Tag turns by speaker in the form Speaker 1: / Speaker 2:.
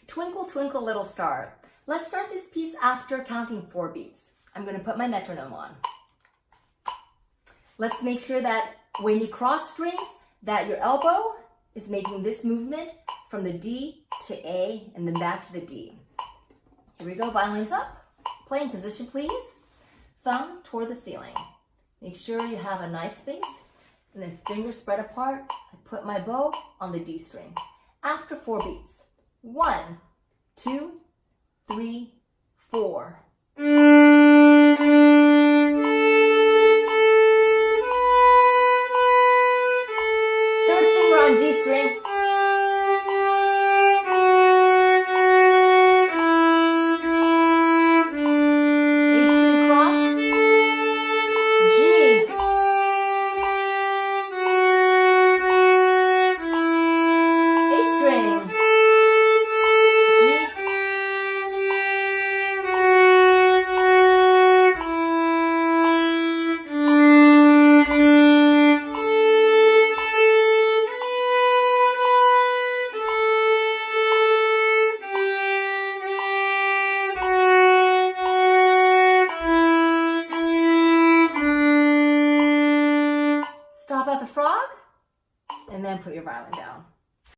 Speaker 1: Twinkle, twinkle, little star. Let's start this piece after counting 4 beats. I'm going to put my metronome on. Let's make sure that when you cross strings, that your elbow is making this movement from the D to A and then back to the D. Here we go, violins up. Playing position, please. Thumb toward the ceiling. Make sure you have a nice space, and then fingers spread apart. I put my bow on the D string. After 4 beats. 1, 2, 3, 4. Third finger on D string. A string cross. G. A string. Stop at the frog, and then put your violin down.